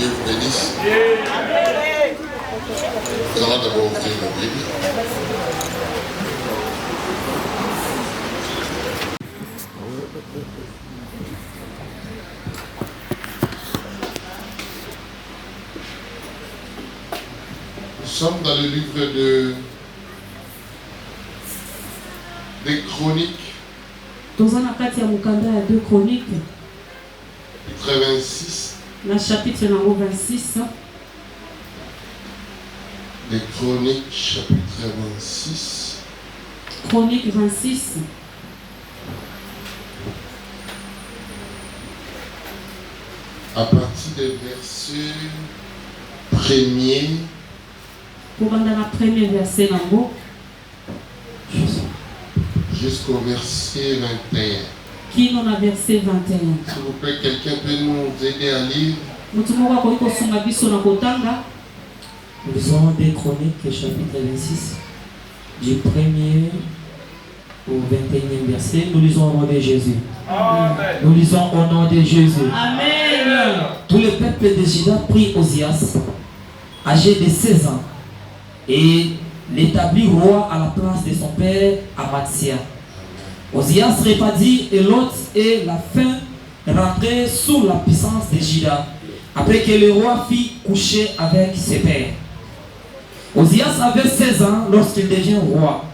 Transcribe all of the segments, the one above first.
Dieu vous bénisse. Nous allons d'abord ouvrir la Bible. Nous sommes dans le livre des Chroniques. Dans un akati ya mukanda ya 2 Chroniques. Chapitre 26. Na chapitre numéro 26. Les Chroniques, chapitre 26. Chronique 26. À partir des versets premiers. Pour le premier verset jusqu'au verset 21. Qui n'en a verset 21. S'il vous plaît, quelqu'un peut nous aider à lire. Nous lisons des Chroniques, chapitre 26, du 1er au 21e verset. Nous lisons au nom de Jésus. Amen. Nous lisons au nom de Jésus. Amen. Tout le peuple de Juda prit Osias, âgé de 16 ans, et l'établit roi à la place de son père Amathia. Osias répandit Élot et la faim rentrait sous la puissance de Juda, après que le roi fit coucher avec ses pères. Osias avait 16 ans lorsqu'il devient roi,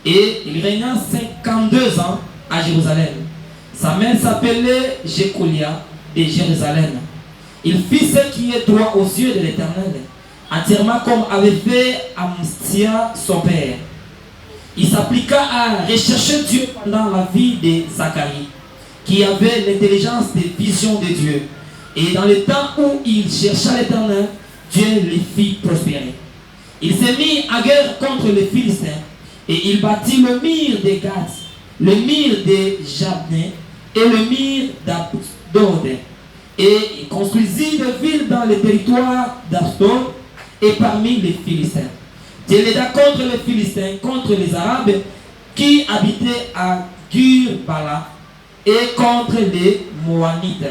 et il régna 52 ans à Jérusalem. Sa mère s'appelait Jécolia de Jérusalem. Il fit ce qui est droit aux yeux de l'Éternel, entièrement comme avait fait Amathia son père. Il s'appliqua à rechercher Dieu pendant la vie de Zacharie, qui avait l'intelligence des visions de Dieu. Et dans le temps où il chercha l'Éternel, Dieu le fit prospérer. Il s'est mis à guerre contre les Philistins, et il bâtit le mur de Gad, le mur de Jabné et le mur d'Abdod. Et il construisit des villes dans le territoire d'Ashdod et parmi les Philistins. Dieu l'aida contre les Philistins, contre les Arabes qui habitaient à Gur-Bala et contre les Moanites.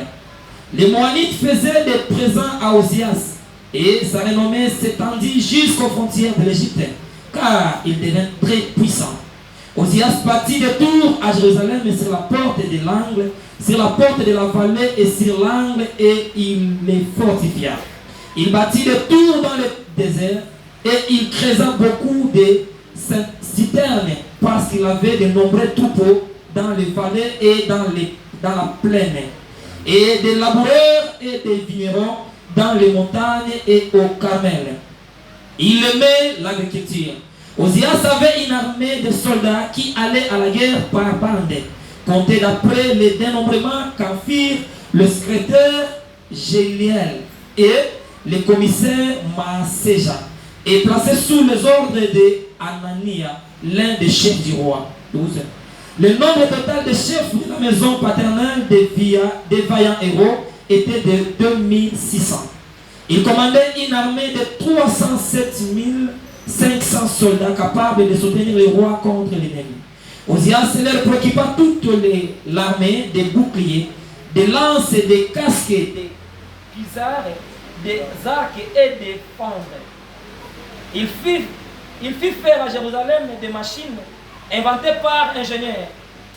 Les Moanites faisaient des présents à Osias et sa renommée s'étendit jusqu'aux frontières de l'Égypte, car il devint très puissant. Osias bâtit des tours à Jérusalem et sur la porte de l'angle, sur la porte de la vallée et sur l'angle, et il les fortifia. Il bâtit des tours dans le désert et il creusa beaucoup de citernes parce qu'il avait de nombreux troupeaux dans les vallées et dans la plaine, et des laboureurs et des vignerons dans les montagnes et au Carmel. Il aimait l'agriculture. Osias avait une armée de soldats qui allaient à la guerre par bande, comptés d'après le dénombrement qu'en firent le secrétaire Géliel et le commissaire Maaséja, et placés sous les ordres de Anania, l'un des chefs du roi. 12. Le nombre total des chefs de la maison paternelle des vaillants héros était de 2600. Il commandait une armée de 307 500 soldats capables de soutenir le roi contre l'ennemi. Osias leur préoccupa toute l'armée des boucliers, des lances, des casques, des guisards, des arcs et des fendres. Il fit faire à Jérusalem des machines inventées par ingénieurs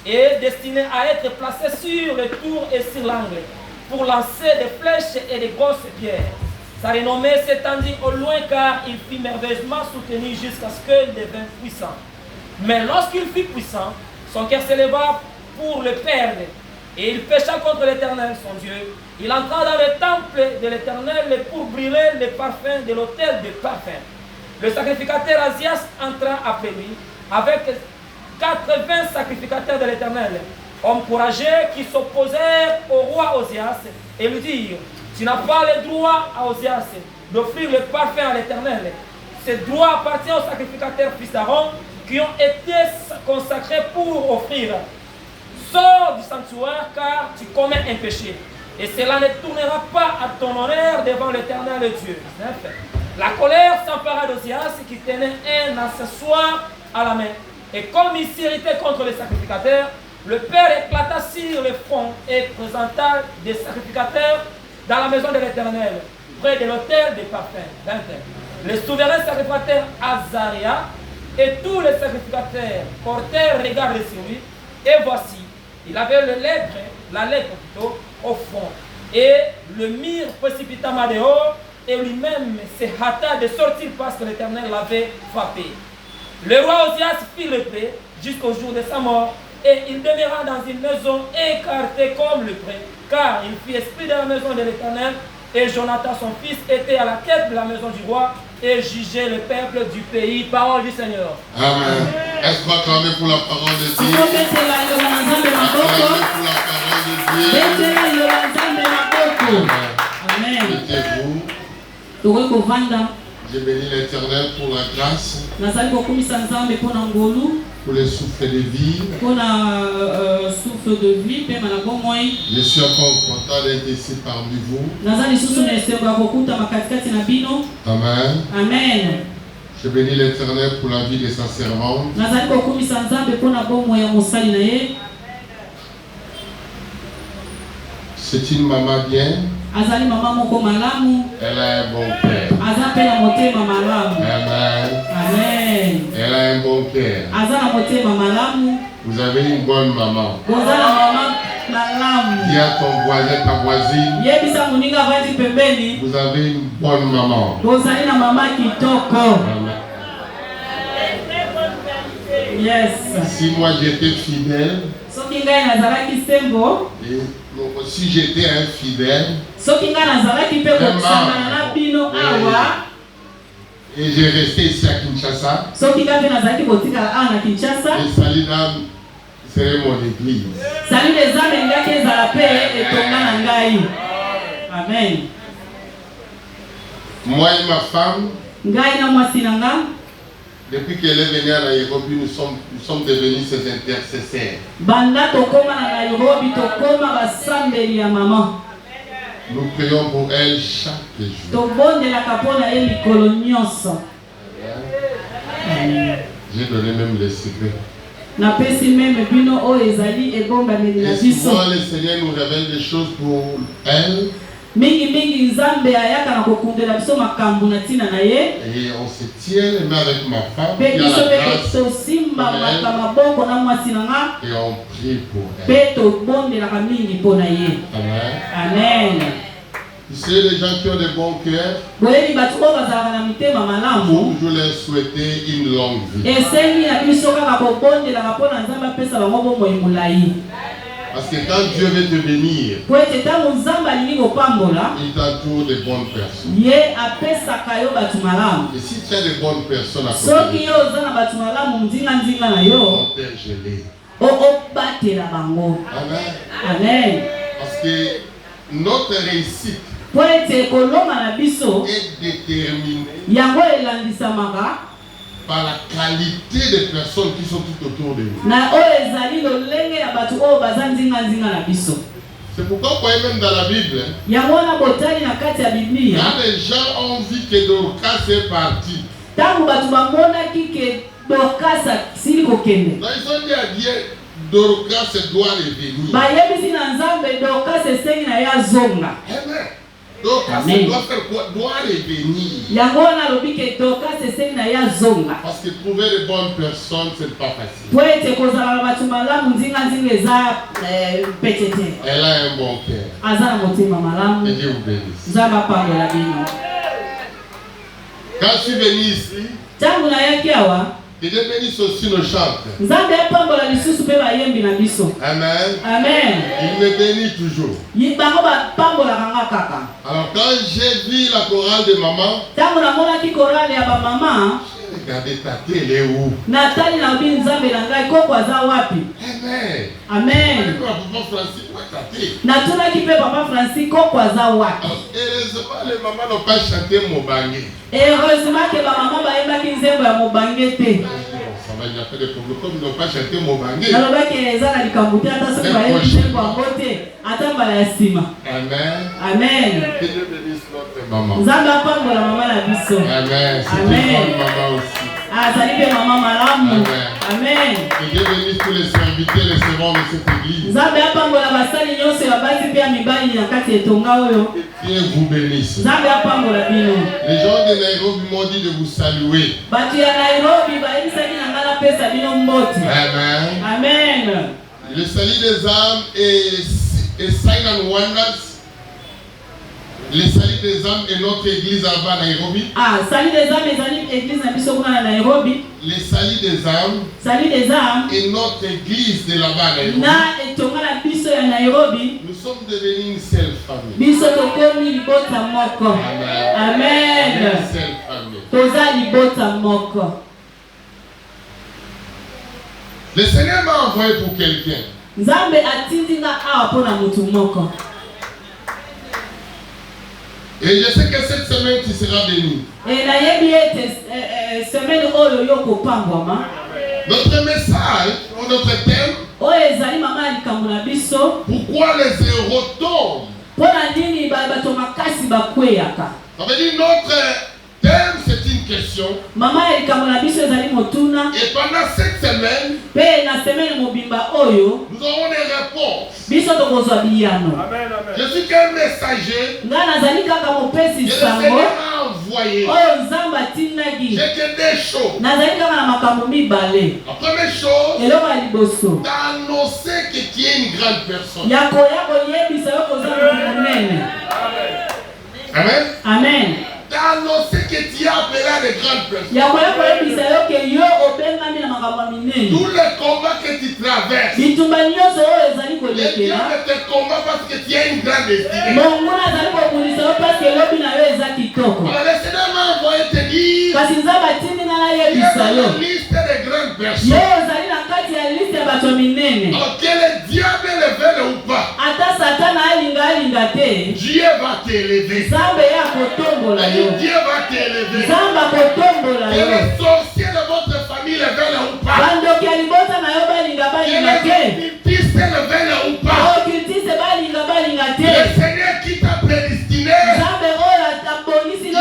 et destinées à être placées sur les tours et sur l'angle pour lancer des flèches et des grosses pierres. Sa renommée s'étendit au loin car il fut merveilleusement soutenu jusqu'à ce qu'il devint puissant. Mais lorsqu'il fut puissant, son cœur s'éleva pour le perdre et il pécha contre l'Éternel son Dieu. Il entra dans le temple de l'Éternel pour brûler les parfums de l'autel de parfums. Le sacrificateur Azias entra après lui avec 80 sacrificateurs de l'Éternel, hommes courageux qui s'opposèrent au roi Osias et lui dirent: tu n'as pas le droit à Osias d'offrir le parfum à l'Éternel. Ce droit appartient aux sacrificateurs fils d'Aaron qui ont été consacrés pour offrir. Sors du sanctuaire car tu commets un péché. Et cela ne tournera pas à ton honneur devant l'Éternel Dieu. La colère s'empara d'Osias qui tenait un accessoire à la main. Et comme il s'irritait contre les sacrificateurs, le père éclata sur le front et présenta des sacrificateurs dans la maison de l'Éternel, près de l'autel des parfums. 21. Le souverain sacrificateur Azaria et tous les sacrificateurs portèrent regard sur lui. Et voici, il avait la lèpre plutôt, au fond. Et le mire précipita dehors, et lui-même se hâta de sortir parce que l'Éternel l'avait frappé. Le roi Osias fit le prêt jusqu'au jour de sa mort, et il demeura dans une maison écartée comme le pré, car il fit esprit de la maison de l'Éternel, et Jonathan son fils était à la tête de la maison du roi, et jugeait le peuple du pays. Parole du Seigneur. Amen. Est-ce qu'on va acclamer pour la parole de Dieu? Acclamer pour la parole de Dieu. Mettez-vous. Je bénis l'Éternel pour la grâce, pour le souffle de vie. Je suis encore content d'être ici parmi vous. Amen. Amen. Je bénis l'Éternel pour la vie de sa servante. C'est une maman bien. Elle a un bon cœur. Amen. Elle a un bon cœur. Vous avez une bonne maman. Dis à ton voisin, ta voisine. Vous avez une bonne maman. Amen. Yes. Si moi j'étais fidèle, et si j'étais infidèle, et j'ai resté ici à Kinshasa, et Salinam serait mon église. Amen. Moi et ma femme, depuis qu'elle est venue à Nairobi, nous sommes devenus ses intercesseurs. Nous prions pour elle chaque jour. J'ai donné même les secrets. Et souvent le Seigneur nous révèle des choses pour elle. Et on se tient les mains avec ma femme qui a la grâce et on prie pour elle. Amen. Vous savez, les gens qui ont de bons cœurs, il faut toujours leur souhaiter une longue vie. Parce que quand Dieu veut te bénir, il t'entoure de bonnes personnes. Et si tu as de bonnes personnes à côté de toi, protège-les. Amen. Parce que notre réussite est déterminée par la qualité des personnes qui sont tout autour de nous. C'est pourquoi vous voyez même dans la Bible, quand les gens ont vu que Dorcas est parti, donc ils ont dit à Dieu, Dorcas doit revenir. Amen. Dorcas doit faire quoi? Doit revenir. Parce que trouver de bonnes personnes, ce n'est pas facile. Elle a un bon cœur. Et Dieu vous bénisse. Quand je suis venu ici, que Dieu bénisse aussi nos chantres. Amen. Il me bénit toujours. Alors quand j'ai vu la chorale de maman, j'ai regardé ta tête, elle est où? Amen. Heureusement, les mamans n'ont pas chanté Mobangé. Heureusement que maman va y nzembo ya Mobangé te. Ça va, il y a pas de problème. Comme ils n'ont pas chanté Mobangé. Amen. Amen. Que Dieu bénisse notre maman. Amen. Amen. C'est une bonne maman aussi. Amen. Amen. Que Dieu bénisse tous les serviteurs et les servants de cette église. Dieu vous bénisse. Les gens de Nairobi m'ont dit de vous saluer. Amen. Amen. Le salut des âmes est sign and wonders. Le salut des âmes est notre église à Nairobi. Salut des âmes, église à Nairobi. Le salut des âmes est notre église de là-bas à Nairobi. Nous sommes devenus une seule famille. Amen. Une seule famille. Le Seigneur m'a envoyé pour quelqu'un. Et je sais que cette semaine tu seras béni. Notre message, notre thème, pourquoi les héros tombent. Ça veut dire notre thème, c'est une question. Et pendant cette semaine, nous aurons des réponses. Je suis qu'un messager. Et le Seigneur m'a envoyé. J'ai que des choses. La première chose, d'annoncer que tu es une grande personne. Amen. Amen. D'annoncer que tu es appelé à de grandes personnes. Tous les combats que tu traverses, les diables te combattent parce que tu as une grande destinée. Alors le Seigneur m'a envoyé te dire, il y a une liste de grandes personnes. Alors que le diable le veut ou pas, Dieu va t'élever. Dieu va t'élever. Que les sorciers de votre famille le veulent ou pas. Que les occultistes le veulent ou pas. Le Seigneur qui t'a prédestiné,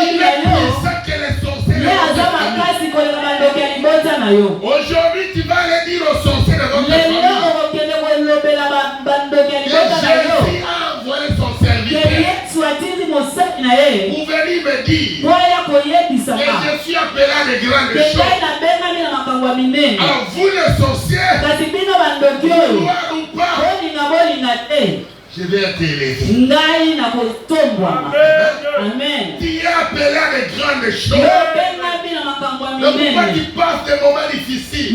il est puissant que les sorciers de votre famille. Aujourd'hui tu vas aller dire aux sorciers de votre famille que Jésus a envoyé son serviteur pour venir me dire que je suis appelé à de grandes choses. Alors vous les sorciers, vouloir ou pas, je vais t'élever. Amen. Tu es appelé à de grandes choses. Donc pourquoi tu passes des moments difficiles?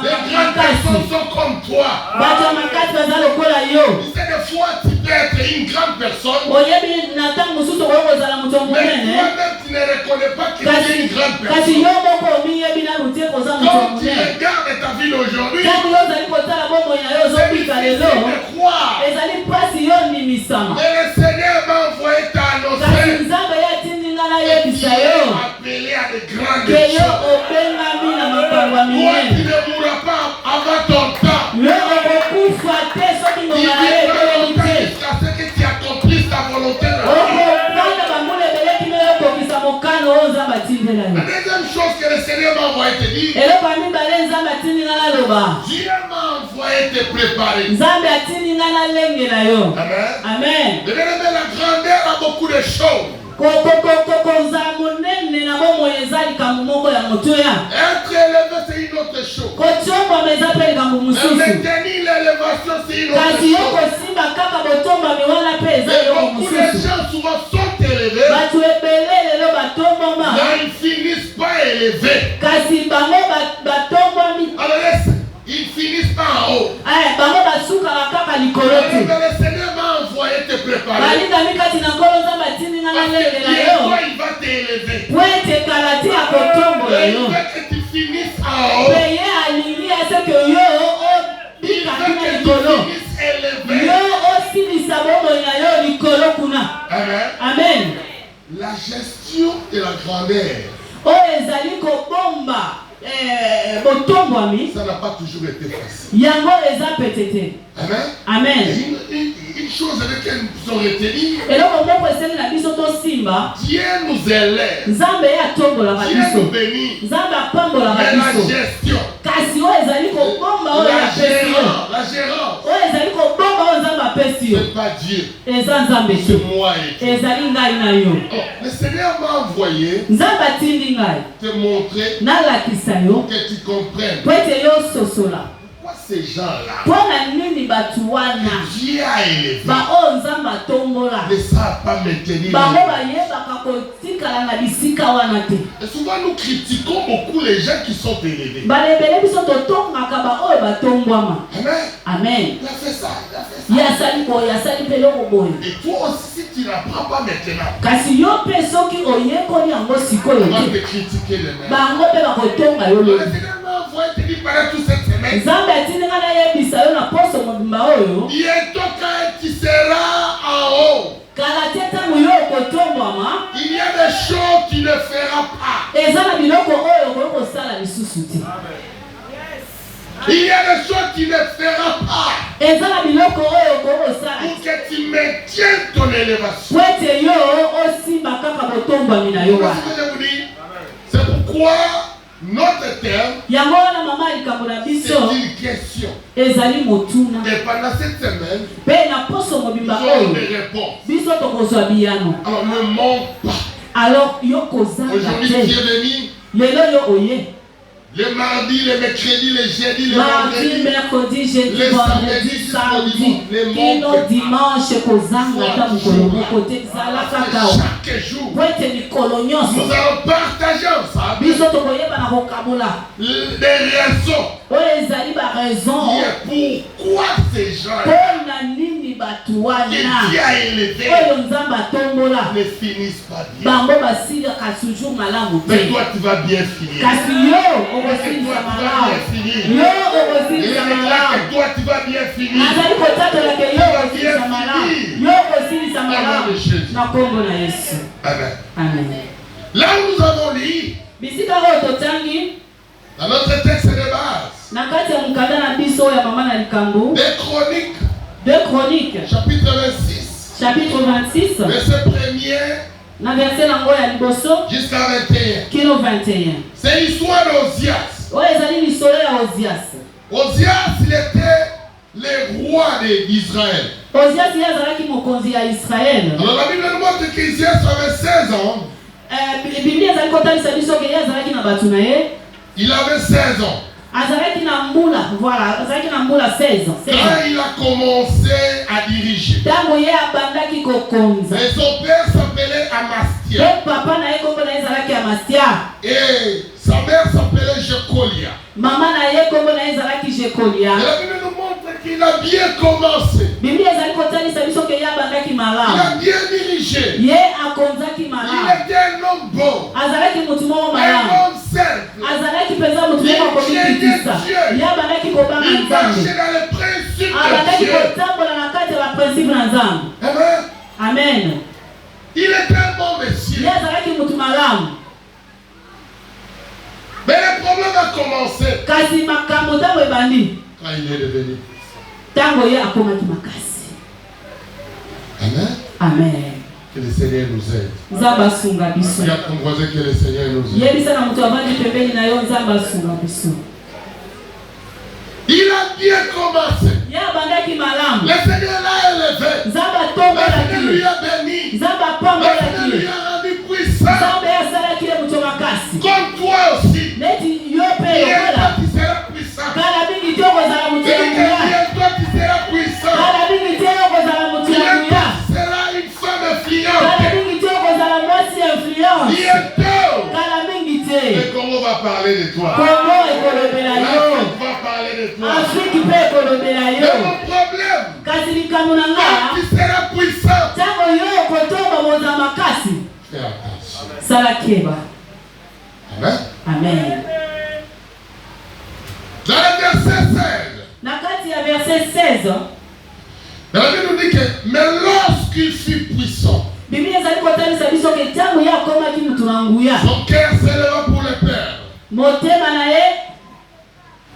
Les grandes personnes sont comme toi. C'est des fois tu peux être une grande personne, mais toi-même tu ne reconnais pas que tu es une grande personne. Quand tu regardes ta vie d'aujourd'hui, c'est difficile de croire. Mais le Seigneur m'a envoyé t'annoncer que tu es appelé à de grandes choses. Toi tu ne mourras pas avant ton temps. Tu vivras longtemps jusqu'à ce que tu accomplisses ta volonté de Dieu. La deuxième chose que le Seigneur m'a envoyé te dire, Dieu m'a envoyé te préparer. Amen. De bien-aimé, la grandeur a beaucoup de choses. Être élevé, c'est une autre chose. Maintenir l'élévation, c'est une autre chose. Mais beaucoup de gens souvent sont élevés, mais ils ne finissent pas élevés. Alors ils finissent pas en haut. Alors, le Seigneur m'a envoyé te préparer. Parce que toi, il va t'élever. Il veut que tu finisses en haut. Il veut que tu finisses élevé. Amen. La gestion de la grandeur, ça n'a pas toujours été facile. Amen. Amen. Une chose avec laquelle nous pouvons retenir, Dieu nous élève, Dieu nous bénit, mais la gestion, kasi oyo ezali kobomba oyo apesi yo la gérance oyo ezali kobomba oyo nzambe apesi yo c'est pas Dieu, eza nzambe c'est te moi et toi. ezali ngai na yo Le Seigneur m'a envoyé nzambe atindi ngai te montrer nalakisa yo que tu comprennes po ete yo ososola pourquoi ces gens-là mpo na nini bato wana Dieu a élevé baoyo nzambe atombola ne savent pas maintenir bango les- bayebaka kotikala na bisika wana te Et souvent nous critiquons beaucoup les gens qui sont élevés. balebele biso totongaka baoyo batombwama Amen. amen Il a fait ça, il a fait ça. ye asali boye asali mpe eloko boye Et toi aussi, si tu n'apprends pas maintenant, kasi yo mpe soki oyekoli yango sikoyo on va te te critiquer les mêmes. bango mpe bakotonga yo Le lobi Seigneur m'a envoyé te dire pendant toute cette semaine, nzambe atindinga nayebisa yo na poso mobimba oyo bientôt quand tu seras en haut, kala te ntango yo okotombwama il y a des choses que tu ne feras pas. eza na biloko oyo okoki kosala lisusu te Il y a des choses que tu ne feras pas eza na biloko oyo okoki kosala pour que tu maintiennes ton élévation. po ete yo osimba kaka botombwami na yo Vous wana voyez ce que je vous dis? C'est pourquoi notre terme, yango wana mama likambo na c'est biso une question. ezali motuna Et pendant cette semaine, mpe na poso mobimba nous aurons oyo des réponses. biso tokozwa biyano Alors ne monte pas. alors yo kozanga Aujourd'hui, te Dieu béni. lelo yo oye Le mardi, le mercredi, le jeudi, le mardi vendredi. mercredi jeudi Le vendredi samedi, samedi le kino monde. dimanche kozanga ata mokolo moko te zala kaka Chaque jour, po ete mikolo nous nyonso allons partager ensemble biso tokoyebana kokabola des raisons oyo ezali baraison et pourquoi ces gens mpo na nini bato que wana Dieu a élevés oyo nzambe atombola ne finissent pas bien. bango basilaka toujours malamu Mais te toi, tu vas bien finir. kasi yo Et okosilisa toi, tu vas malamu bien finir. yo Et okosilisa là, malamu que toi, tu vas bien finir. nazali kotatolaka yo okosilisa malamu yo okosilisa malamu na nkombo na yesu Amen. amen Là où nous avons lu, bisika oyo totangi dans notre texte de base, na kati ya mokanda na biso ya mama na likambo des Chroniques, 2 Chroniques chapitre 26, chapitre 26 verset 1er na verset nango ya liboso jusqu'à 21. kino 21 C'est l'histoire d'Ozias. oyo ezali lisolo ya ozias Ozias, il était le roi d'Israël. ozias ye azalaki mokonzi ya israele Alors la Bible nous montre qu'Ozias avait 16 ans. biblia ezali kotalisa biso ke ye azalaki na bato na ye Il avait 16 ans. azalaki na mbula voilà azalaki na mbula 16 ans Quand il a commencé à diriger. ntango ye abandaki kokonza Et son père s'appelait Amastia. ye papa na ye kombo na ye ezalaki amastia Et sa mère s'appelait Jecolia. mama na ye kombo na ye ezalaki jekolia Et la Bible nous montre qu'il a bien commencé. biblia ezali kotalisa biso ke ye abandaki Il malamu a bien dirigé. ye akonzaki Il malamu était un homme bon. azalaki motu moko Un malamu homme simple. azalaki mpenza motu moko akomikitisa ye abandaki kobanga Il nzambe marchait dans les principes de abandaki Dieu. kotambola na kati ya baprincipe na nzambe Amen. amen Il était un bon monsieur. ye azalaki motu malamu Mais le problème a commencé kasi makambo ntango ebandi quand il est devenu. ntango ye akomaki makasi Amen. amen Que le Seigneur nous aide. nzambe asunga biso Il y a ton voisin que le Seigneur nous aide. yebisa na moto avandi pembeni na yo nzambe asunga biso Il a bien commencé. ye abandaki malamu Le Seigneur l'a élevé. nzambe Le Seigneur atombolaki lui ye a béni. nzambe Le Seigneur apambolaki lui ye a rendu puissant. nzambe asalaki ye moto makasi Comme toi aussi. neti yo mpe Bientôt lokola tu seras puissant. kala mingi te okozala moto ya Et nguya bientôt tu seras puissant. kala mingi te okozala moto ya Bientôt nguya tu seras une femme kala influente. mingi te okozala mwasi influence Bientôt. kala mingi te Le Congo va parler de toi. kongo ekolobela yo L'Afrique va parler de toi. afriki mpe ekolobela Mais yo mon problème, kasi likambo na nga quand tu seras puissant, ntango yo okotomba moza makasi fais attention. sala keba Amen. amen Dans le verset 16, na kati ya verset 16 la Bible nous dit que, mais lorsqu'il fut puissant, biblia ezali kotalisa biso ke ntango ye akomaki motu na nguya son cœur s'éleva pour le perdre. motema na ye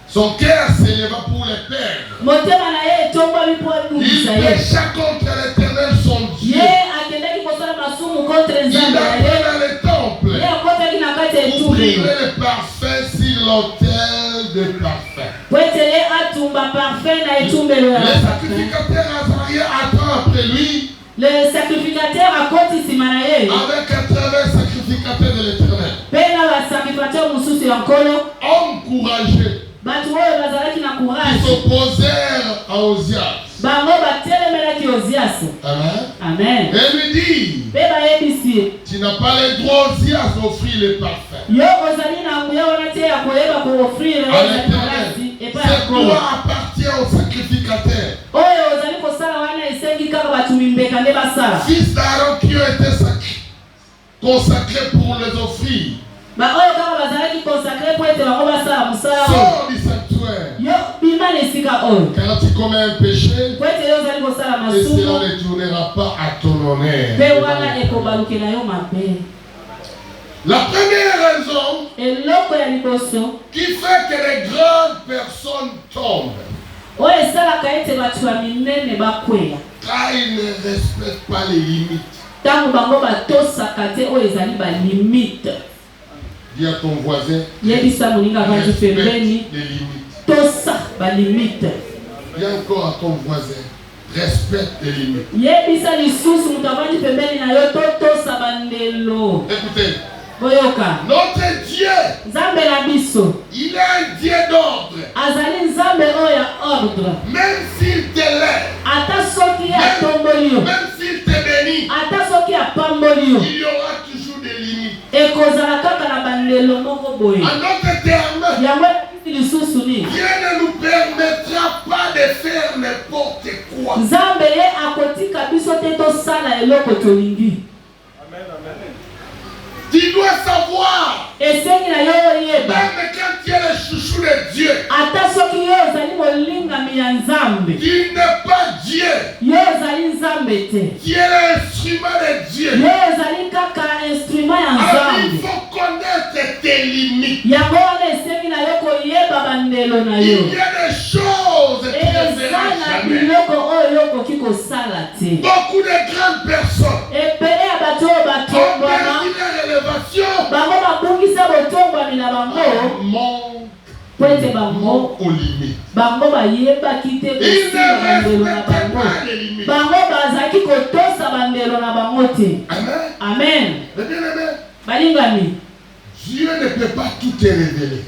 Son cœur s'éleva pour le perdre. motema na ye etombami mpo Il ebungisa ye pécha contre l'Éternel son Dieu. ye akendaki kosala masumu contre Il nzambe na appela ye le temple ye akotaki na kati ya pour brûler etumbelo le parfum sur l'autel de parfum. Le sacrificateur Azaria attend après lui. Le sacrificateur a côté Simanaye. Avec un travers sacrificateur de l'Éternel. Homme courageux. Qui s'opposèrent à Ozias. Amen. Amen. Et lui dit, tu n'as pas le droit, Ozias, d'offrir le parfum à l'Éternel. Cette loi appartient au sacrificateur. Fils d'Aaron qui ont été consacrés pour les offrir. Sors du sanctuaire. Car tu commets un péché et cela ne tournera pas à ton honneur. La première raison qui fait que les grandes personnes tombent, car ils ne respectent pas les limites. Dis à ton voisin, respecte les limites. Dis encore à ton voisin, respecte les limites. Écoutez, notre Dieu, il est un Dieu d'ordre. Même s'il te lève, même s'il te bénit, il y aura toujours des limites. En d'autres termes, Dieu ne nous permettra pas de faire n'importe quoi. Tu dois savoir, même quand tu es le chouchou de Dieu, tu n'es pas Dieu. Tu es l'instrument de Dieu. Alors il faut connaître tes limites. Il y a des choses qui ne seront jamais. Beaucoup de grandes personnes ont perdu leur élévation. Manque aux limites. Il ne respecte pas les limites. Amen. Bien-aimé, Dieu ne peut pas tout te révéler.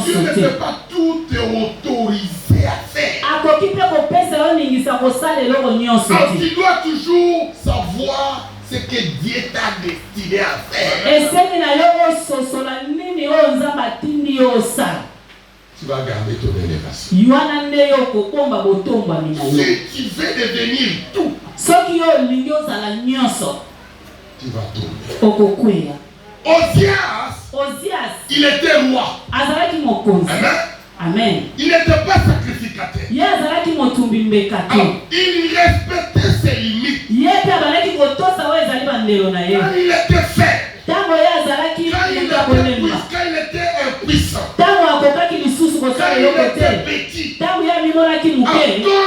Dieu ne peut pas tout te autoriser à faire. Alors tu dois toujours savoir ce que Dieu t'a destiné à faire. Tu vas garder ton élévation. Si tu veux devenir tout, tu vas tomber. Ozias, il était roi. Amen. Amen. Il n'était pas sacrificateur. Alors, il respectait ses limites. Quand il était faible, quand il était impuissant, quand il était petit, quand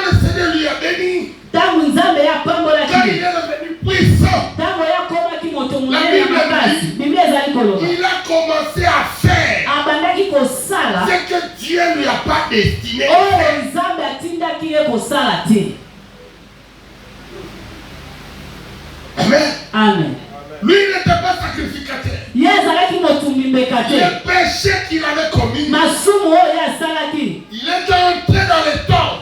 le Seigneur lui a béni, quand il est devenu puissant, la Bible dit, il a commencé à faire ce que Dieu ne lui a pas destiné à faire. Amen. Amen. Lui n'était pas sacrificateur. Le péché qu'il avait commis, il est entré dans le temple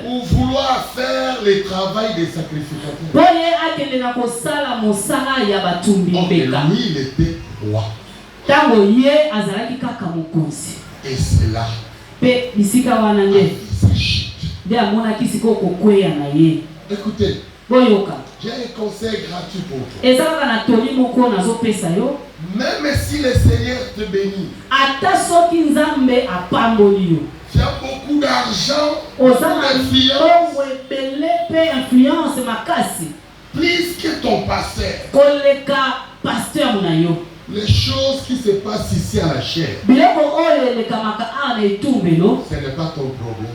pour vouloir faire le travail des sacrificateurs. Donc lui, il était roi. Et c'est là sa chute. Écoutez, j'ai un conseil gratuit pour toi. Même si le Seigneur te bénit, tu as beaucoup d'argent, d'influence, plus que ton pasteur. Les choses qui se passent ici à la chair, ce n'est pas ton problème.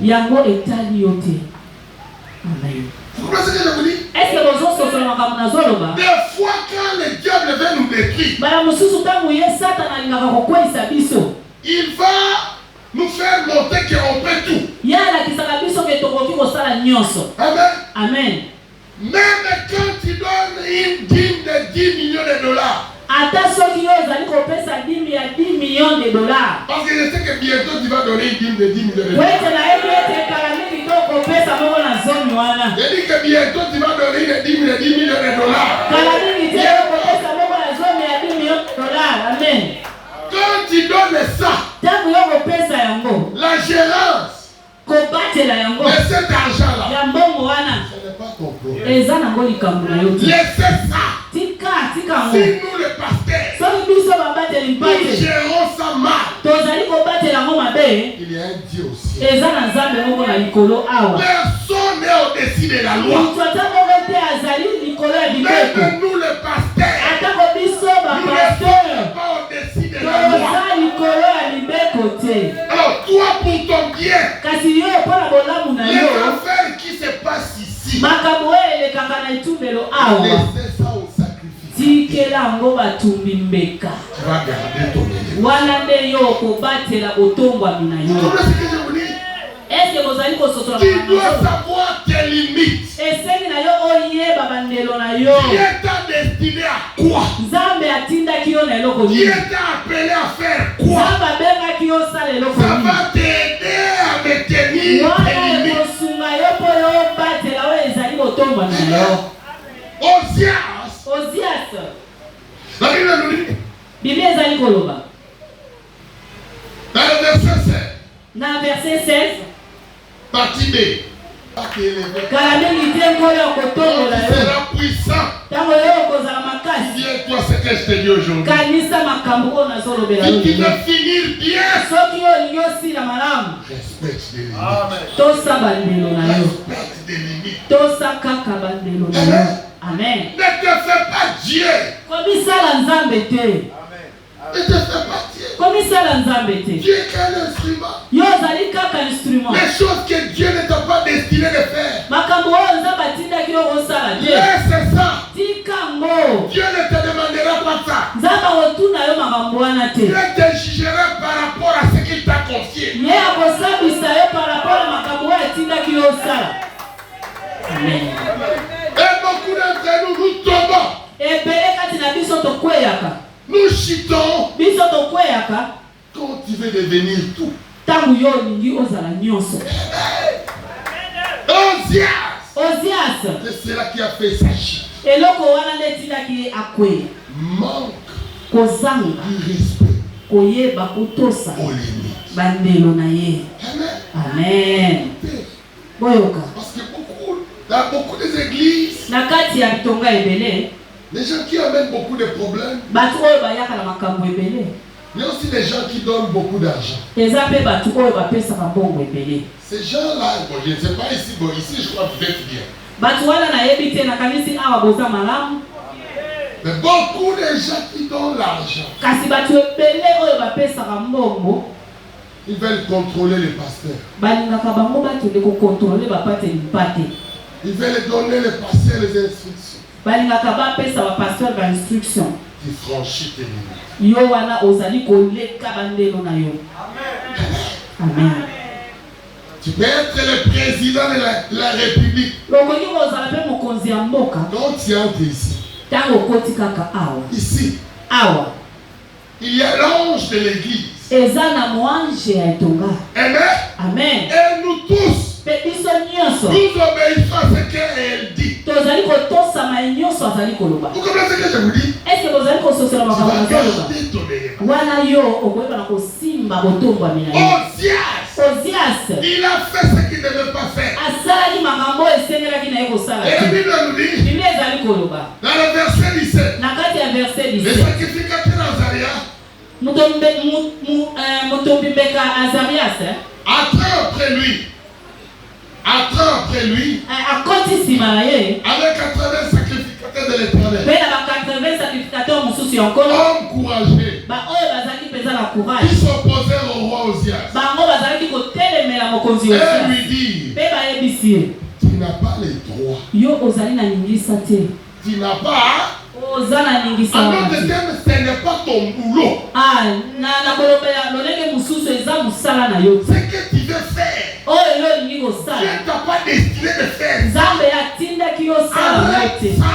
Amen. Vous comprenez ce que je vous dis? fois quand le diable veut nous détruire, il va nous faire monter qu'on peut tout. Amen. Amen. Même quand tu donnes une dîme de 10 millions de dollars. Parce que je sais que bientôt tu vas donner une dîme de 10 millions de dollars. Je dis que bientôt tu vas donner une dîme de 10 millions de dollars. Amen. Quand tu donnes ça, la gérance de cet argent-là, ce n'est pas ton problème. Laissez ça. Si nous le pasteurs, nous gérons ça mal, il y a un Dieu aussi. Personne n'est au-dessus de la loi. Même nous le pasteur, nous ne sommes pas au-dessus de la loi. Alors toi pour ton bien, les affaires qui se passent ici, laissez ça au sacrifice. Tu vas garder ton bien. Vous comprenez ce que je vous dis? Tu dois savoir tes limites. Dieu t'a destiné à quoi? Dieu t'a appelé à faire quoi? Ça va t'aider à me tenir tes limites. Osias. La Bible nous dit. Dans le verset 16. Dans le verset 16. Partie B. Tu seras puissant. Viens-toi ce que je te dis aujourd'hui. Si tu veux finir bien, respecte les limites. Respecte les limites. Amen. Ne te fais pas Dieu. Ne te fais pas Dieu. Dieu est qu'un instrument. Les choses que Dieu ne t'a pas destiné de faire, laisse ça. Dieu ne te demandera pas ça. Dieu te jugera par rapport à ce qu'il t'a confié. Amen. Et beaucoup d'entre nous, nous tombons. Nous chutons. Quand tu veux devenir tout. Osias. C'est cela qui a fait sa chute. Manque du respect aux limites. Amen. Parce que dans beaucoup des églises, les gens qui amènent beaucoup de problèmes, il y a aussi des gens qui donnent beaucoup d'argent. Ces gens-là, bon, je ne sais pas ici, bon, ici je crois que vous êtes bien. Mais beaucoup de gens qui donnent l'argent, ils veulent contrôler les pasteurs. Ils veulent donner les pasteurs les instructions. Tu franchis tes limites. Amen. Tu peux être le président de la République. Quand tu entres ici, ici, il y a l'ange de l'église. Amen. Amen. Et nous tous, nous obéissons à ce qu'elle dit. Vous comprenez ce que je vous dis? Tu vas garder ton Osias, il a fait ce qu'il ne devait pas faire. Et la Bible nous dit, dans le verset 17, les sacrificateurs d'Azaria, attends après lui, avec 80 sacrificateurs de l'Éternel, hommes courageux, qui s'opposèrent au roi Osias, et lui dire, tu n'as pas les droits tu n'as pas. En d'autres termes, ce n'est pas ton boulot. Ce que tu veux faire, Dieu ne t'a pas destiné de faire. Arrête ça.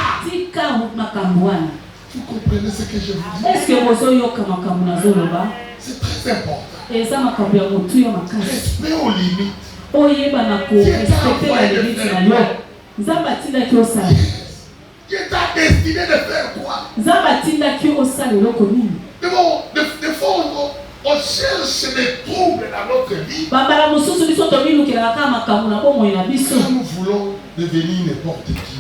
Vous comprenez ce que je vous dis? C'est très important. Respect aux limites. Dieu t'a destiné de faire quoi? Des fois, on cherche des troubles dans notre vie. Quand nous voulons devenir n'importe qui.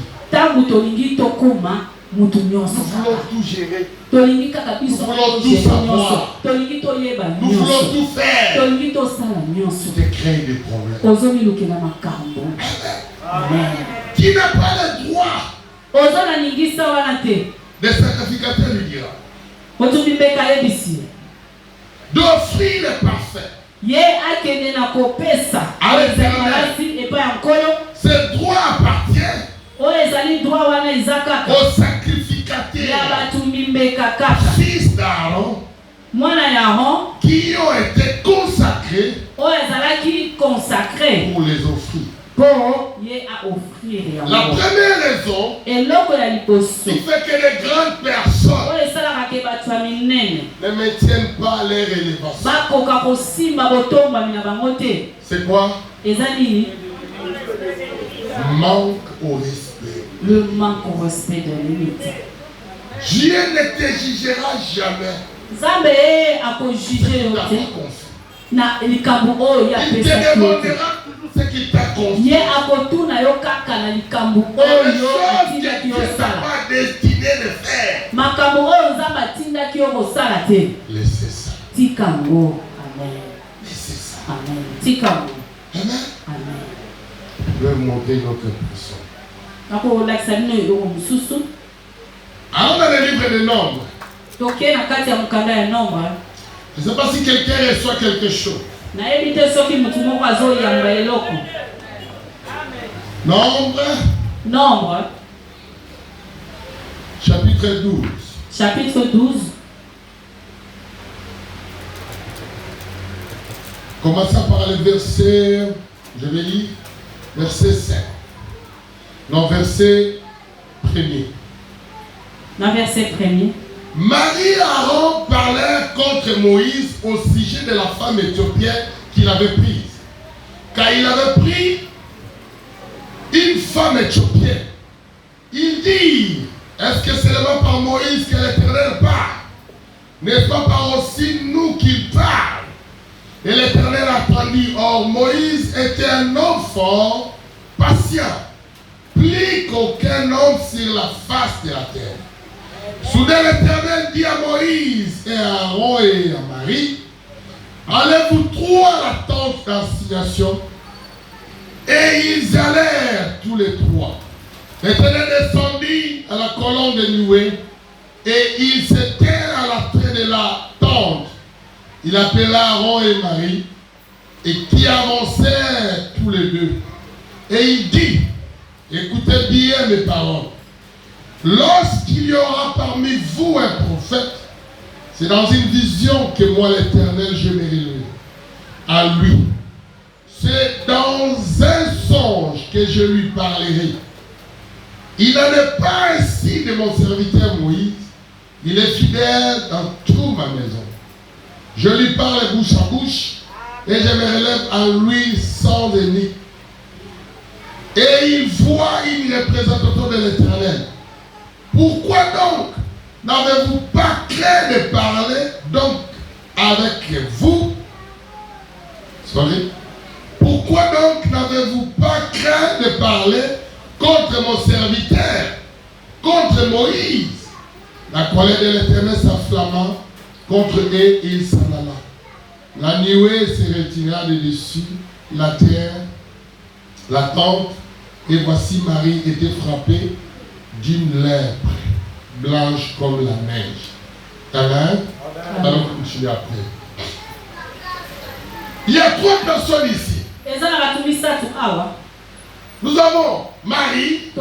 Nous voulons tout gérer. Nous voulons tout savoir. Nous voulons tout faire. C'est créer des problèmes. Qui n'a pas le droit? Le sacrificateur lui dira d'offrir le parfait. Ce droit appartient au sacrificateur, fils d'Aaron, qui ont été consacrés pour les offrir. La première raison qui fait que les grandes personnes ne maintiennent pas leur élévation, c'est quoi? Manque au respect. Le manque au respect de limite. Dieu ne te jugera jamais. Il te demandera tout ce qu'il t'a confié. Les choses que Dieu t'a pas destiné de faire. Laissez ça. Laissez ça. Amen. Amen. Je vais montrer notre personne. Alors dans le livre de Nombres. Je ne sais pas si quelqu'un reçoit quelque chose. Nombre. Chapitre 12. Chapitre 12. Commençons par le verset, je vais lire, verset 5. Non, verset 1er. Dans verset 1er. Marie et Aaron parlèrent contre Moïse au sujet de la femme éthiopienne qu'il avait prise. Car il avait pris une femme éthiopienne. Il dit, est-ce que c'est seulement par Moïse que l'Éternel parle? N'est-ce pas par aussi nous qu'il parle? Et l'Éternel attendit. Or Moïse était un homme fort, patient, plus qu'aucun homme sur la face de la terre. Soudain l'Éternel dit à Moïse et à Aaron et à Marie, allez-vous trois à la tente d'assignation. Et ils allèrent tous les trois. L'Éternel descendit à la colonne de nuée et il s'était à l'entrée de la tente. Il appela Aaron et Marie et qui avancèrent tous les deux. Et il dit, écoutez bien mes paroles. Lorsqu'il y aura parmi vous un prophète, c'est dans une vision que moi l'Éternel je me révèle à lui. C'est dans un songe que je lui parlerai. Il n'en est pas ainsi de mon serviteur Moïse. Il est fidèle dans toute ma maison. Je lui parle bouche à bouche et je me relève à lui sans déni. Et il voit une représentation de l'Éternel. Pourquoi donc n'avez-vous pas craint de parler donc avec vous? Pourquoi donc n'avez-vous pas craint de parler contre mon serviteur, contre Moïse? La colère de l'Éternel s'enflamma contre eux et il s'en alla. La nuée se retira de dessus la terre, la tente, et voici Marie était frappée d'une lèpre blanche comme la neige. Amen. Allons continuer après. Il y a trois personnes ici. Nous avons Marie,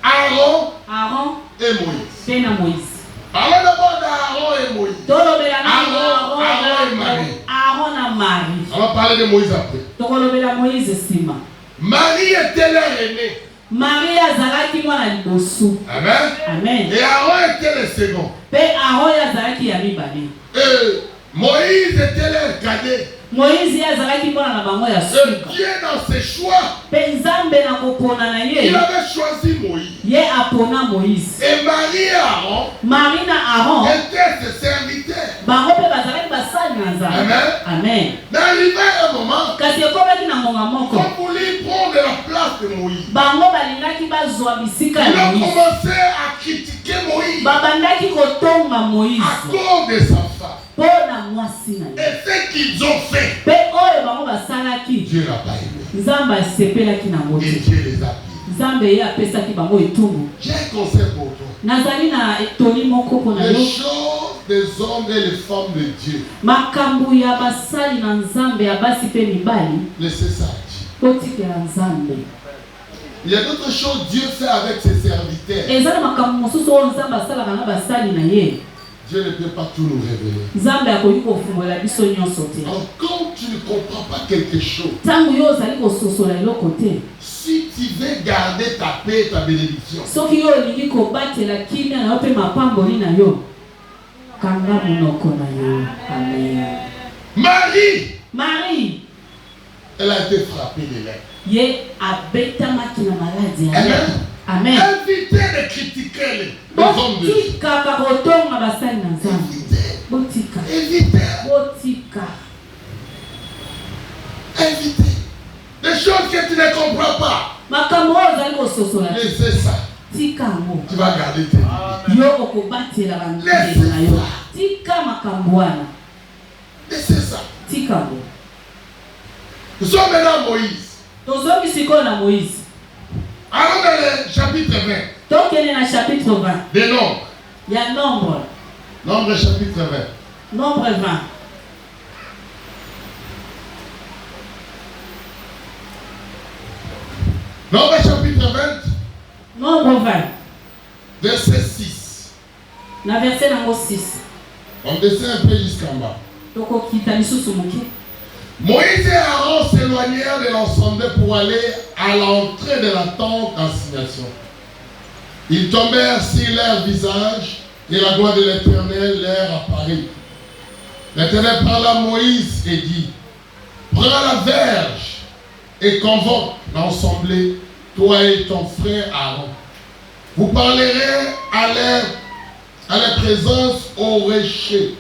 Aaron Aaron et Moïse. pe na Moïse. Parlons d'abord d'Aaron et Moïse. Tolobela na Aaron et Marie. Aaron na Marie. On va parler de Moïse après. Tolobela Moïse sima. Marie était leur aînée. Marie azalaki mwana liboso. Amen. Amen. Et Aaron était le second. Pe Aaron azalaki ya mibale. Et Moïse était leur cadet. Moïse azalaki mwana na bango ya suka. Dieu dans ses choix, Pe Nzambe na kopona na ye. il avait choisi Moïse. Ye apona Moïse. Et Marie et Aaron Marie na Aaron étaient ses serviteurs. bango pe bazalaki basali na Nzambe. Amen. Amen. Mais arrivé un moment, Kasi ekomaki na ngonga moko. on voulait prendre la place de Moïse. Bango balingaki bazwa bisika Ils ya ont Moïse. commencé à critiquer Moïse Babandaki kotonga Moïse. à cause de sa femme. Pona mwasi na ye. Et ce qu'ils ont fait, Pe oyo bango basalaki. Dieu n'a pas aimé. Nzambe asepelaki na Et moto. Dieu les a pris. Nzambe ye apesaki bango etumbu. J'ai un conseil pour toi. Nazali na etoli moko mpo na Les yo. choses des hommes et les femmes de Dieu, Makambo ya basali na Nzambe ya basi pe mibali. laissez ça à Dieu. Totikela Nzambe. Il y a d'autres choses Dieu fait avec ses serviteurs. Eza na makambo mosusu oyo Nzambe asalaka na basali na ye. Dieu ne peut pas tout nous révéler. Nzambe akoki kofungola biso nyonso te. Alors quand tu ne comprends pas quelque chose, Ntango yo ozali kososola eloko te. si tu veux garder ta paix et ta bénédiction, Soki yo olingi kobatela kimia na yo mpe mapamboli na yo, kanga monoko na yo. Amen. Marie, elle a été frappée de l'air. ye abetamaki na maladi ya Amen. lèpre. Amen. Évitez de critiquer les hommes de Dieu. Botikaka kotonga basali na Nzambe. Évitez. Botika. Évitez. Botika. Évitez. Des choses que tu ne comprends pas. Makambo oyo ozali kososola te. Laissez ça. Tika yango. Tu vas garder tes vies. Yo okobatela bandeko na yo. Tika makambo wana. Laissez ça. Tika yango. Nous sommes maintenant Moïse. Tozongi sikoyo na Moïse. Allons dans le chapitre 20. Tokende na chapitre 20. Des Nombres. Il y a nombre. Nombre chapitre 20. Nombre 20. Nombre chapitre 20. Nombre 20. Verset 6. Na verset nango 6. On descend un peu jusqu'en bas. Tokokita lisusu moke. Moïse et Aaron s'éloignèrent de l'ensemble pour aller à l'entrée de la tente d'assignation. Ils tombèrent sur leur visage et la gloire de l'Éternel leur apparut. L'Éternel parla à Moïse et dit: prends la verge et convoque l'assemblée, toi et ton frère Aaron. Vous parlerez à leur présence au rocher,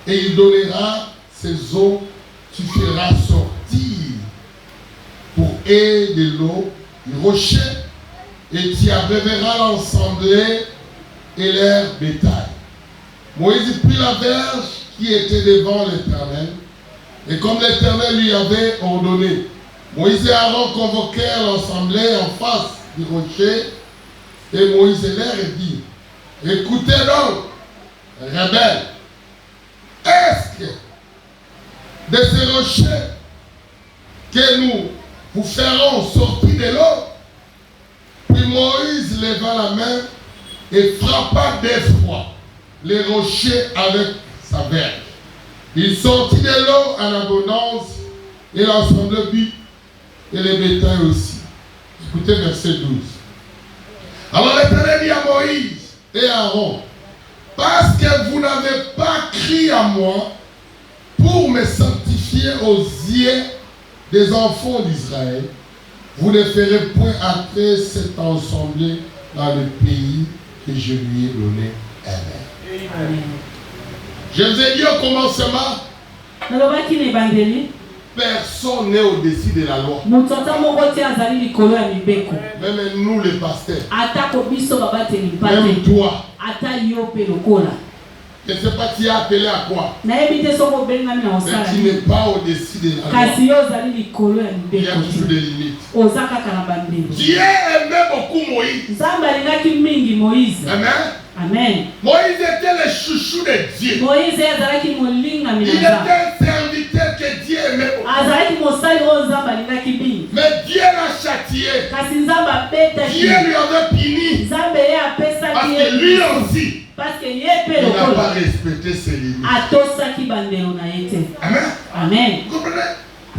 et il donnera ses eaux. Tu feras sortir pour eux de l'eau du rocher, et tu abreuveras l'assemblée et leur bétail. Moïse prit la verge qui était devant l'Éternel, et comme l'Éternel lui avait ordonné, Moïse et Aaron convoquèrent l'assemblée en face du rocher, et Moïse leur dit: écoutez donc, rebelles, est-ce que de ces rochers que nous vous ferons sortir de l'eau? Puis Moïse leva la main et frappa d'effroi les rochers avec sa verge. Il sortit de l'eau en abondance, et l'ensemble but, et les bétails aussi. Écoutez verset 12. Alors l'Éternel dit à Moïse et à Aaron: parce que vous n'avez pas crié à moi pour me sanctifier aux yeux des enfants d'Israël, vous ne ferez point entrer cette assemblée dans le pays que je lui ai donné. Amen. Amen. Je vous ai dit au commencement, Nalobaki na ebandeli. personne n'est au-dessus de la loi. Moto ata moko te azali likolo ya mibeko. Même nous les pasteurs. Atako biso babateli mpate. Même toi. Ata yo pe lokola. Je ne sais pas tu es appelé à quoi. Nayebi te soko obengami na Mais osala. tu n'es pas au-dessus de la loi. Kasi yo ozali likolo ya Il y a mibeko toujours te. des limites. Oza kaka na bandelo. Dieu aimait beaucoup Moïse. Nzambe alingaki mingi Moïse. Amen. Amen. Moïse était le chouchou de Dieu. Moïse azalaki molingami Il na était Nzambe. un serviteur que Dieu aimait beaucoup. Azalaki mosali oyo Nzambe alingaki mingi. Mais Dieu l'a châtié tué. kasi nzambe abetaki Dieu lui avait puni. nzambe ye Parce apesaki que lui aussi, parce que ye mpe il n'a pas lokola respecté ses limites. atosaki bandelo na ye te. Amen. Amen. Vous comprenez?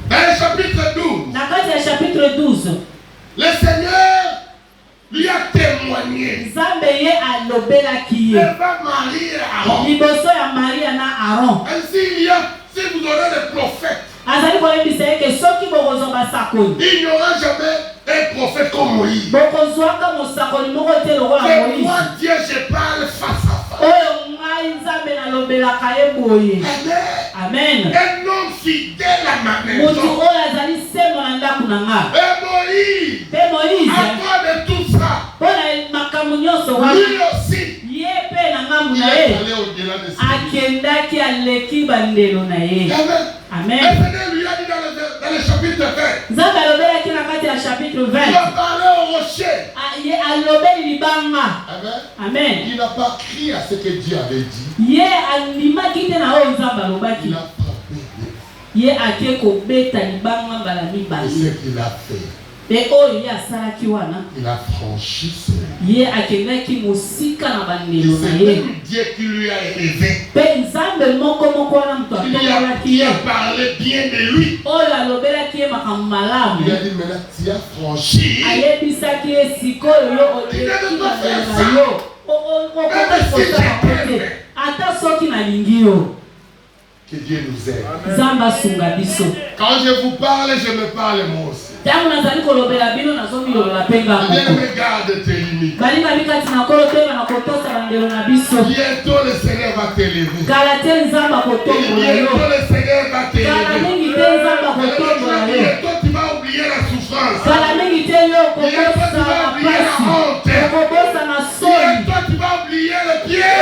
Dans le chapitre 12, Na kati ya chapitre 12 le Seigneur lui a témoigné. nzambe ye alobelaki Il ye va marier Aaron. liboso ya maria na aron Ainsi, si vous aurez des prophètes, azali koyebisa ye ke soki bokozwa basakoli il n'y aura jamais un prophète comme Moïse. bokozwaka mosakoli moko te lokola C'est moïse moi, Dieu, je parle face à face. oyo ngai nzambe nalobelaka ye boye. Amen. Amen. Un homme fidèle à ma motu maison. oyo azali sembo na ndako na nga Et Moïse, mpe moïse à toi de tout ça, mpo na makambo nyonso wana lui aussi, ye mpe na ngambu il na est ye allé au-delà de ça. akendaki aleki bandelo na ye. Amen. Amen. Le Seigneur lui a dit dans le chapitre 20, nzambe alobelaki na kati ya chapitre il 20 va parler au rocher. ye alobeli libanga. Amen. Amen. Il n'a pas crié à ce que Dieu avait dit. ye alimaki te na oyo nzambe alobaki Il a frappé ye ake kobeta libanga mbala et mibale ce qu'il a fait. mpe oyo ye asalaki wana Il a franchi ce ye akendaki mosika na et bandelo na c'est ye même Dieu qui lui a élevé. mpe nzambe moko wana moto atombolaki ye Il a parlé bien de lui. oyo alobelaki ye makambo malamu Il a dit maintenant tu as franchi. ayebisaki ye sikoyo yo oleki bandelo na yo okokaki kosala te ata soki nalingi yo. Que Dieu nous aide. nzambe asunga biso. Quand je vous parle, je me parle moi aussi. ntango nazali kolobela bino nazobilobela mpe nga Viens moko me garde tes limites. balingami kati na kolo toyeba na kotosa bandelo na biso Bientôt le Seigneur va t'élever. kala te nzambe akotombola yo Bientôt le Seigneur va kala t'élever. mingi te nzambe akotombola yo Bientôt tu vas oublier la souffrance. kala mingi te yo okobosa na pasi okobosa na soni Bientôt tu vas oublier le pied.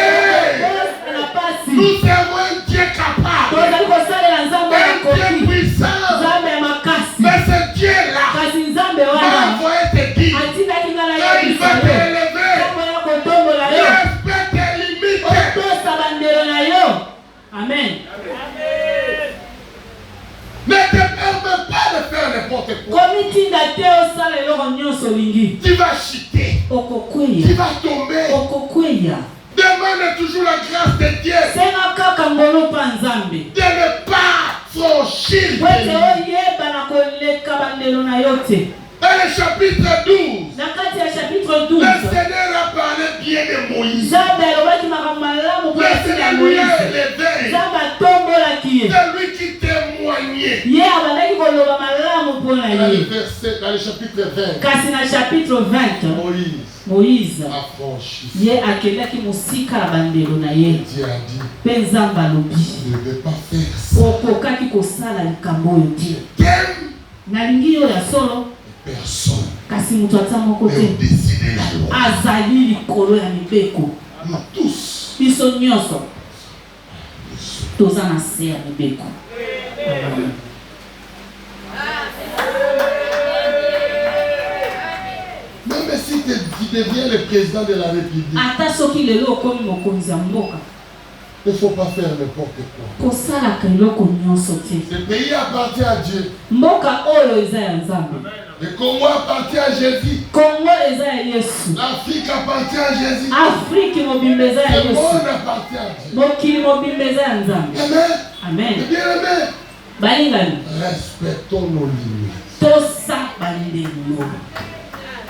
okobosa na pasi Nous avons un Dieu capable. tozali kosalela nzambe ya Un Dieu koki puissant. nzambe ya makasi Mais ce Dieu-là kasi nzambe m'a wana envoyé te dire. atindaki nga na Quand il va yebisa yo t'élever, ntango ya kotombola yo respecte tes limites. otosa bandelo na yo. Amen. Ne te permets pas de faire n'importe quoi. komitinda te osala eloko nyonso olingi Tu vas chuter. Tu okokweya vas tomber. okokweya Demande toujours la grâce de Dieu senga kaka ngolo mpa nzambe de ne pas franchir po tes ete limites. oyeba na koleka bandelo na yo te. Dans le chapitre 12, na kati ya chapitre le 12 Seigneur a parlé bien de Moïse. nzambe alobaki makambo malamu Le mpo esila Seigneur lui a moïse élevé. nzambe atombolaki ye C'est lui qui témoignait. ye abandaki koloba malamu mpo na Dans le ye verset, dans le chapitre 20, kasi na chapitre 20 moïse a franchi. ye akendaki mosika na bandelo na ye Dieu a dit, mpe nzambe alobi je ne vais pas faire ça. okokaki kosala likambo oyo te T'aimes nalingi yo ya solo personne. kasi moto ata moko Mais te au-dessus de la loi. azali likolo ya mibeko Nous tous, biso nyonso toza na se ya mibeko. Amen. même si tu deviens le président de la République, ata soki lelo okomi mokonzi ya mboka il ne faut pas faire n'importe quoi. kosalaka eloko nyonso te. Ce pays appartient à Dieu. mboka oyo eza ya nzambe. Le Congo appartient à Jésus. kongo eza ya yesu. L'Afrique appartient à Jésus. afriki mobimba eza ya Le yesu. monde appartient à Dieu. mokili mobimba eza ya nzambe. Amen. Amen. Et bien aimé, balingani respectons nos limites. tosa bandelo.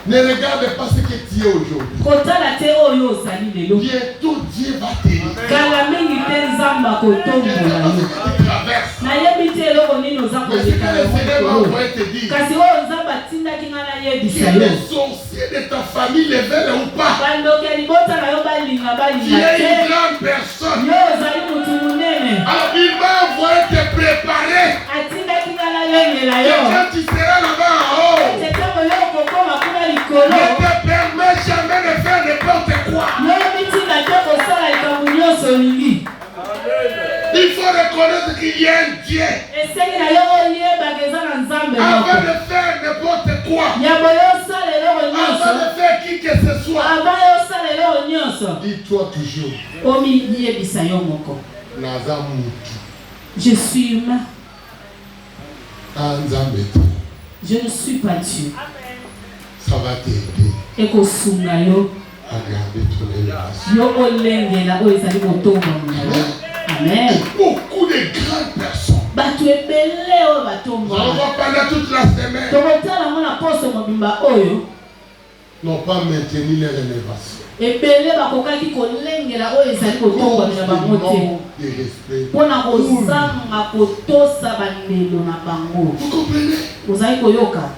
Ne regarde pas ce que tu es aujourd'hui. kotala te oyo ozali lelo. Bientôt Dieu va t'élever. kala mingi te nzambe akotombola yo. Tu traverses. nayebi te eloko nini oza Mais ce que koleka le Seigneur m'a yango envoyé te dire, kasi oyo nzambe atindaki nga que nayebisa yo les sorciers de ta famille les veulent ou pas. bandoki ya libota na yo balinga Tu balinga es une te grande personne. yo ozali motu monene Alors il m'a envoyé te préparer. atindaki nga nayengela Et yo quand tu seras là-bas en haut, ete ntango yo okokoma kuna ne likolo te permets jamais de faire n'importe quoi. yo mitinda te kosala likambo nyonso olingi. Il faut reconnaître qu'il y a un Dieu. esengi na yo oyebaka eza na nzambe Avant moko de faire n'importe quoi, yabo yo osala eloko avant nyonso de faire qui que ce soit, ava yo osala eloko nyonso dis-toi toujours, omiyebisa yo moko Naza Mutu, je suis humain, Anzambete. je ne suis pas Dieu. Ça va t'aider ekosunga yo à garder ton élévation. yo olengela oyo ezali kotonga na yo. Amen. Beaucoup de grandes personnes. Batu ebele oyo batonga. On va pendant toute la semaine. Tokotala mona poso mobimba oyo N'ont pas maintenu leur élévation. ebele bakokaki kolengela oyo ezali kotonga na bango te mpona kozanga kotosa bandelo na bango. Vous comprenez? Ozali koyoka.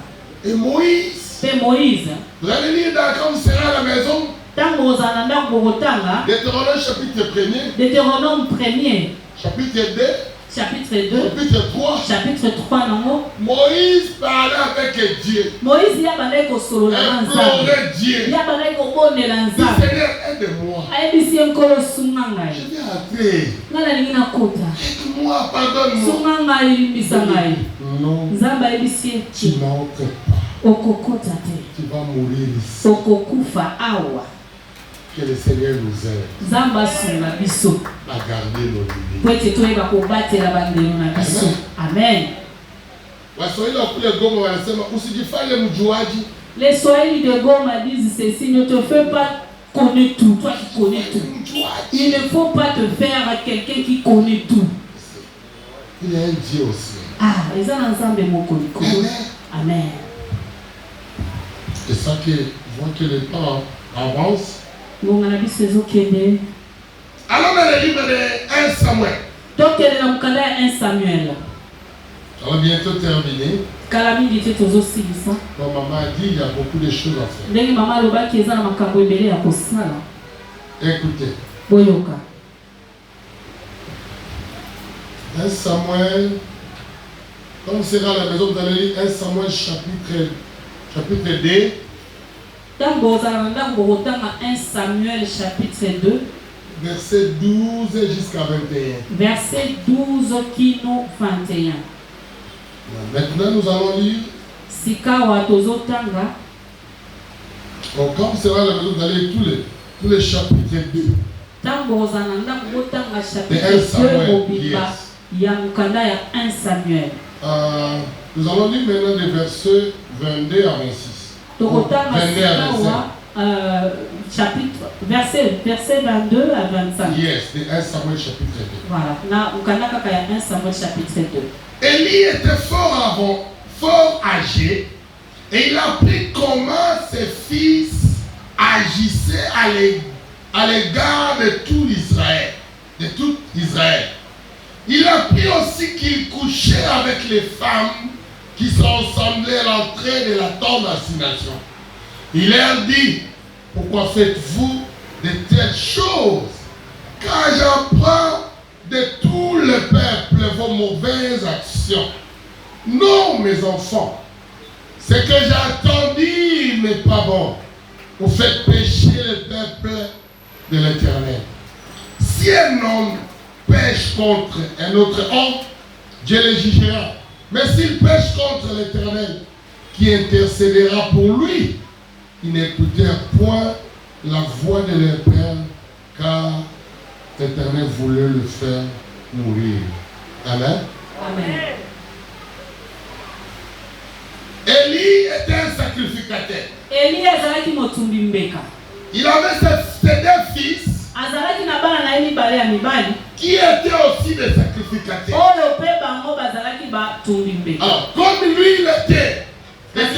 Et Moïse, Mpe Moïse vous allez lire quand vous serez à la maison, ntango ozala na ndako bokotanga Deutéronome chapitre 1er, Deutéronome 1er chapitre 2, chapitre 2 chapitre 3. chapitre 3 nango Moïse parlait avec Dieu. Moïse yabandaki kosolola na Nzambe, Implorait Dieu. yabandaki kobondela Dit Nzambe, Seigneur, aide-moi. ayebisi ye nkolo sunga Je ngai, vais entrer. ngai nalingi nakota, Aide-moi, pardonne-moi. sunga ngai, limbisa ngai. Non, Nzambe ayebisi ye tu n'entres pas. okokota te, Tu vas mourir ici. okokufa awa. Que le Seigneur nous aide Nzambe asunga biso à garder nos limites. po ete toyeba kobatela bandelo na biso. Amen. Waswahili wa kule Goma wanasema usijifanye mjuaji. Les Swahili de Goma disent ceci: ne te fais pas connaître tout, toi qui connais tout. Il ne faut pas te faire à quelqu'un qui connaît tout. Il y a un Dieu aussi. Ah, les gens ensemble moko likolo. Amen. C'est ça que voit que le temps avance. Ngongana biso ezokende. Alors dans le livre de 1 Samuel, Tokende na mukanda ya 1 Samuel. ça va bientôt terminer. Kala mingi te tozosilisa. Comme maman a dit, il y a beaucoup de choses à faire. Ndenge mama alobaki eza na makambo ebele ya kosala. Écoutez, Boyoka. 1 Samuel, quand vous serez à la maison, vous allez lire 1 Samuel chapitre 2. Tango ozala na ndako bokotanga 1 Samuel chapitre 2. Verset 12 jusqu'à 21. Verset 12 kino 21. Maintenant, nous allons lire. Sikawa tozotanga. Donc, quand vous serez à la maison, vous allez lire tous les chapitres 2. Tango ozala na ndako botanga De 1 chapitre 2 Samuel, mobimba yes. ya mukanda ya 1 Samuel. Nous allons lire maintenant des versets 22 à 26. Tokotanga 22 à 25. sikawa chapitre verset 22 à 25. Yes, de 1 Samuel chapitre 2. Voilà, na mukanda kaka ya 1 Samuel chapitre 2. Élie était fort âgé et il apprit comment ses fils agissaient à l'égard de tout Israël. Il apprit aussi qu'il couchait avec les femmes qui sont semblées à l'entrée de la tente d'assignation. Il leur dit: pourquoi faites-vous de telles choses? Car j'apprends de tout le peuple vos mauvaises actions. Non, mes enfants, ce que j'ai entendu n'est pas bon. Vous faites pécher le peuple de l'Éternel. Si un homme pêche contre un autre homme, Dieu le jugera. Mais s'il pêche contre l'Éternel, qui intercédera pour lui, ils n'écoutèrent point la voix de leur père, car l'Éternel voulait le faire mourir. Amen. Amen. Élie était un sacrificateur. Eli azalaki motumbi mbeka. Il avait ses deux fils Azalaki na bana na ye mibale ya mibali. qui étaient aussi des sacrificateurs. Oyo pe bango bazalaki batumbi mbeka. Alors, comme lui il était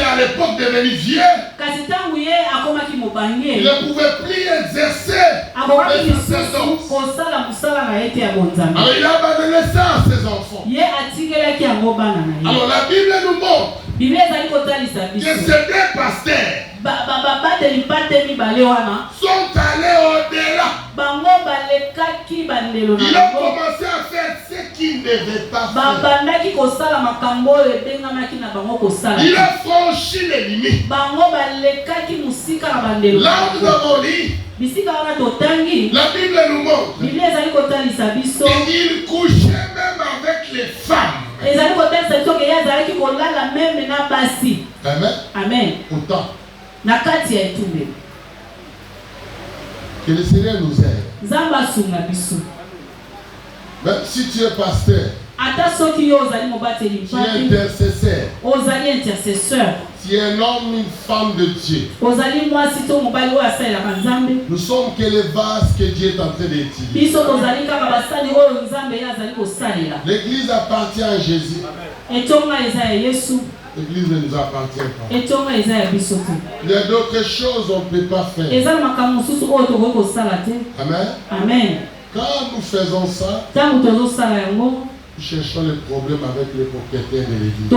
à l'époque devenu vieux, Kasi tangu ye akomaki mobange. il ne pouvait plus exercer Akomaki le lisusu sacerdoce. kosala mosala na ye te ya bonzambe. Alors il a abandonné ça à ses enfants. Ye atikelaki yango bana na ye. Alors la Bible nous montre Biblia ezali kotalisa que biso. ces deux pasteurs Babateli mpate mibale wana sont allés au-delà. bango balekaki bandelo na Ils ont bango. commencé à faire ce qu'ils ne devaient pas faire. Babandaki kosala makambo oyo ebengamaki na bango kosala. Il a franchi les limites. Bango balekaki musika na bandelo. Là où nous avons lu, Bisika wana totangi. la Bible nous montre Biblia ezali kotalisa biso. qu'il couchait même avec les femmes. Ezali kotalisa biso ke ye azalaki kolala meme na basi. Amen. Amen. Autant Na kati ya etumbelo. que le Seigneur nous aide. Nzambe asunga biso. Même si tu es pasteur, Ata soki yo ozali mobateli tu es mpate. intercesseur, Ozali intercesseur. tu es un homme, une femme de Dieu. Nous sommes que les vases que Dieu est en train d'utiliser. L'église appartient à Jésus. L'église ne nous appartient pas. Il y a d'autres choses qu'on ne peut pas faire. Amen. Amen. Quand nous faisons ça, nous cherchons les problèmes avec les propriétaires de l'église.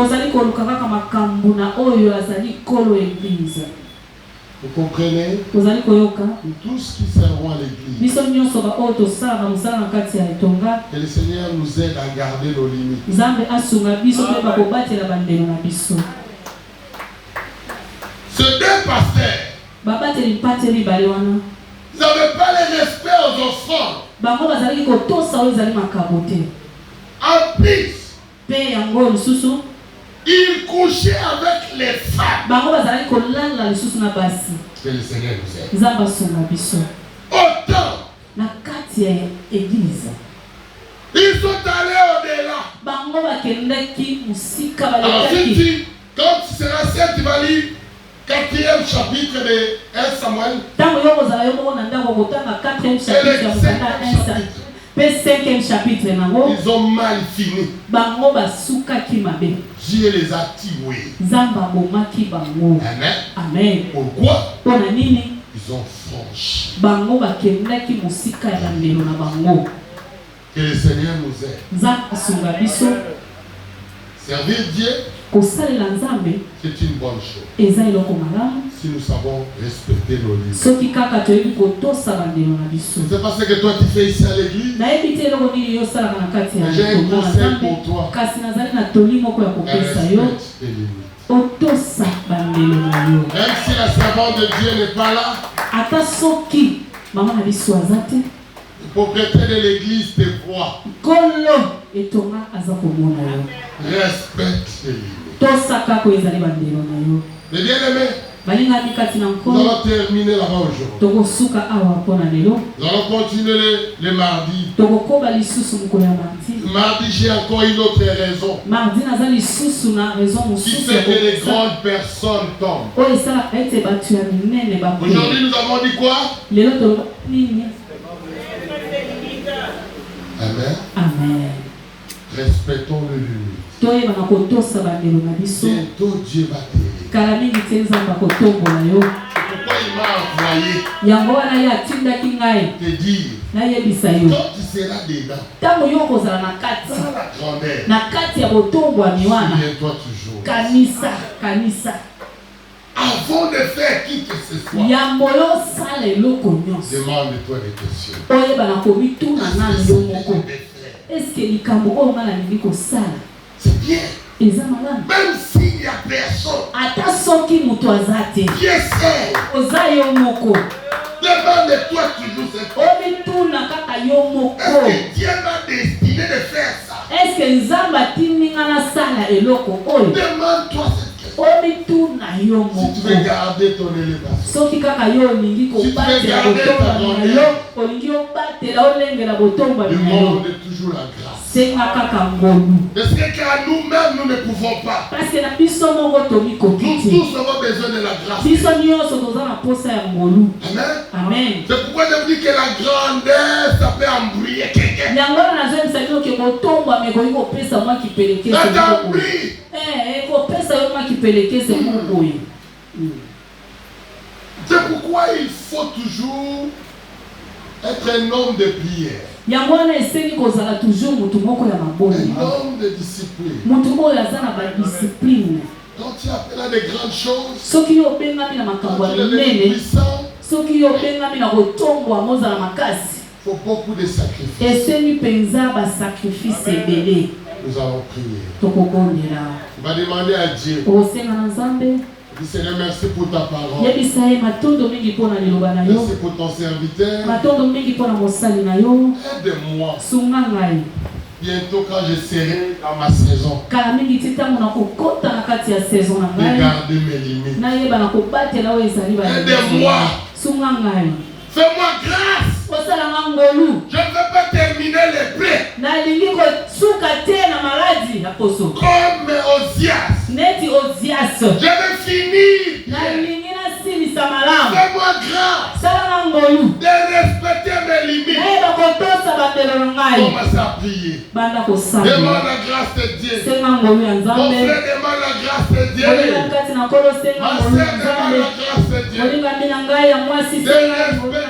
Vous comprenez? Nous tous qui servons à l'église, que le Seigneur nous aide à garder nos limites. Ce deux pasteurs, ils n'avaient pas le respect aux enfants. En plus, ils couchaient avec les femmes. Que le Seigneur nous aide. Autant, ils sont allés au-delà. Alors si quand tu seras seul, tu vas lire 4e chapitre de 1 Samuel. Et le 5e chapitre. Ils ont mal fini. Dieu les a tués. Amen. Amen. Pourquoi? Ils ont franchi. Que le Seigneur nous aide. Servir Dieu, c'est une bonne chose. Si nous savons respecter nos limites. C'est parce que toi tu fais ici à l'église. J'ai un conseil pour toi. Respecte tes limites. Même si la servante de Dieu n'est pas là, le propriétaire de l'église te voit. Respecte tes limites. Les bien-aimés, nous allons terminer là-bas aujourd'hui. Nous allons continuer les mardis. Mardi, j'ai encore une autre raison. Qui fait que les grandes personnes tombent. Aujourd'hui, nous avons dit quoi? Amen. Amen. Respectons le limite. Bientôt Dieu va t'aider. Pourquoi il m'a envoyé te dire quand tu seras dedans, dans la grandeur, souviens-toi toujours. Avant de faire qui que ce soit, demande-toi des questions. Est-ce que c'est bien. Même s'il n'y a personne, Dieu sait. Demande-toi toujours cette chose. Est-ce que Dieu m'a destiné de faire ça? Demande-toi cette question. Si tu veux garder ton élévation, si tu veux garder ta grandeur, demande toujours la grâce. Parce que nous-mêmes, nous ne pouvons pas. Nous tous avons besoin de la grâce. Amen. Amen. C'est pourquoi je vous dis que la grandeur, ça peut embrouiller quelqu'un. Ça t'embrouille. C'est pourquoi il faut toujours être un homme de prière. Un homme de discipline. Quand tu appelles à de grandes choses, quand tu es puissant, il faut beaucoup de sacrifices. Nous allons prier. On va demander à Dieu. Seigneur, merci pour ta parole. Merci pour ton serviteur. Aide-moi. Bientôt quand je serai dans ma saison, de garder mes limites. Aide-moi. Fais-moi grâce. Je ne veux pas te terminer les plaies. Comme Osias. Je vais finir. Fais-moi grâce de respecter mes limites. Commence à prier. Demande la grâce de Dieu. Mon frère demande la grâce de Dieu. Ma soeur demande la grâce de Dieu. De respecter